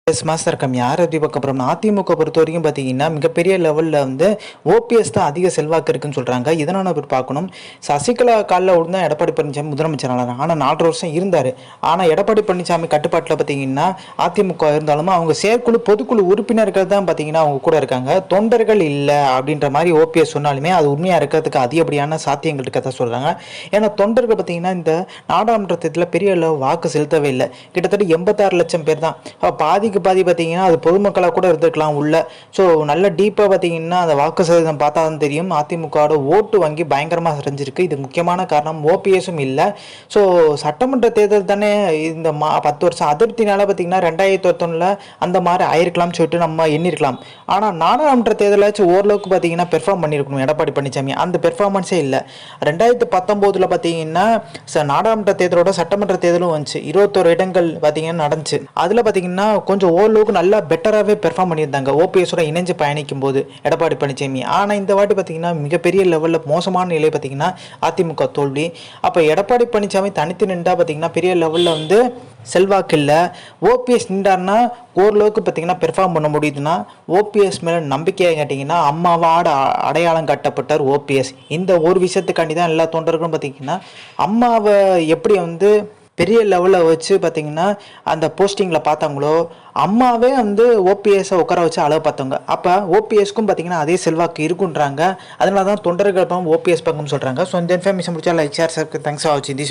Master come யார் எப்படி பார்க்க போகிறோம்? அதிமுக பொறுத்த வரைக்கும் பார்த்தீங்கன்னா மிகப்பெரிய லெவலில் வந்து ஓபிஎஸ் தான் அதிக செல்வாக்கு இருக்குன்னு சொல்கிறாங்க. இதனால் நம்ம பார்க்கணும். சசிகலா காலில் விழுந்தா எடப்பாடி பழனிசாமி முதலமைச்சர் ஆனார். ஆனால் 4 வருஷம் இருந்தார். ஆனால் எடப்பாடி பழனிசாமி கட்டுப்பாட்டில் பார்த்தீங்கன்னா அதிமுக இருந்தாலும் அவங்க செயற்குழு பொதுக்குழு உறுப்பினர்கள் தான் பார்த்தீங்கன்னா அவங்க கூட இருக்காங்க. தொண்டர்கள் இல்லை அப்படின்ற மாதிரி ஓபிஎஸ் சொன்னாலுமே அது உண்மையாக இருக்கிறதுக்கு அதிகப்படியான சாத்தியங்கள் இருக்கதா சொல்கிறாங்க. ஏன்னா தொண்டர்கள் பார்த்தீங்கன்னா இந்த நாடாளுமன்றத்தில் பெரிய அளவு வாக்கு செலுத்தவே இல்லை. கிட்டத்தட்ட 86 லட்சம் பேர் தான். பாதிக்கு பாதி பார்த்தீங்கன்னா அது பொதுமக்களாக கூட இருந்துக்கலாம் உள்ள. ஸோ நல்ல டீப்பாக பார்த்தீங்கன்னா அந்த வாக்கு சதவீதம் பார்த்தா தான் தெரியும். அதிமுகவோட ஓட்டு வங்கி பயங்கரமாக சரிஞ்சிருக்கு. இது முக்கியமான காரணம் ஓபிஎஸும் இல்லை. ஸோ சட்டமன்ற தேர்தல் தானே இந்த 10 வருஷம் அதிருப்தினால பார்த்தீங்கன்னா 2021 அந்த மாதிரி ஆயிருக்கலாம்னு சொல்லிட்டு நம்ம எண்ணிருக்கலாம். ஆனால் நாடாளுமன்ற தேர்தலாச்சும் ஓரளவுக்கு பார்த்தீங்கன்னா பெர்ஃபார்ம் பண்ணியிருக்கணும் எடப்பாடி பழனிசாமி. அந்த பெர்ஃபார்மன்ஸே இல்லை. 2019 பார்த்தீங்கன்னா நாடாளுமன்ற தேர்தலோட சட்டமன்ற தேர்தலும் வந்துச்சு. 21 இடங்கள் பார்த்தீங்கன்னா நடந்துச்சு. அதில் பார்த்தீங்கன்னா கொஞ்சம் ஓரளவுக்கு நல்லா பெட்டராகவே பெர்ஃபார்ம் பண்ணியிருந்தாங்க ஓபிஎஸோட இணைஞ்சு பயணிக்கும் போது எடப்பாடி பழனிசாமி. ஆனால் இந்த வாட்டி பார்த்தீங்கன்னா மிகப்பெரிய லெவலில் மோசமான நிலை பார்த்தீங்கன்னா அதிமுக தோல்வி. அப்போ எடப்பாடி பழனிசாமி தனித்து நின்றா பார்த்தீங்கன்னா பெரிய லெவலில் வந்து செல்வாக்கு இல்லை. ஓபிஎஸ் நின்றார்னா ஓரளவுக்கு பார்த்தீங்கன்னா பெர்ஃபார்ம் பண்ண முடியுதுன்னா ஓபிஎஸ் மேலே நம்பிக்கையாக கேட்டிங்கன்னா அம்மாவோட அடையாளம் காட்டப்பட்டார் ஓபிஎஸ். இந்த ஒரு விஷயத்துக்காண்டி தான் எல்லா தொண்டர்களும் பார்த்தீங்கன்னா அம்மாவை எப்படி வந்து பெரிய லெவலில் வச்சு பார்த்தீங்கன்னா அந்த போஸ்டிங்கில் பார்த்தாங்களோ அம்மாவே வந்து ஓபிஎஸை உட்கார வச்சு அளவு பார்த்தவங்க. அப்போ ஓபிஎஸ்க்கும் பார்த்தீங்கன்னா அதே செல்வாக்கு இருக்குன்றாங்க. அதனால தான் தொண்டர்கள் ஓபிஎஸ் பக்கம் சொல்கிறாங்க. ஸோ இந்த இன்ஃபர்மேஷன் முடிச்சா லைக் ஷேர் தேங்க்ஸ் ஃபார் வாட்சிங் திஸ்.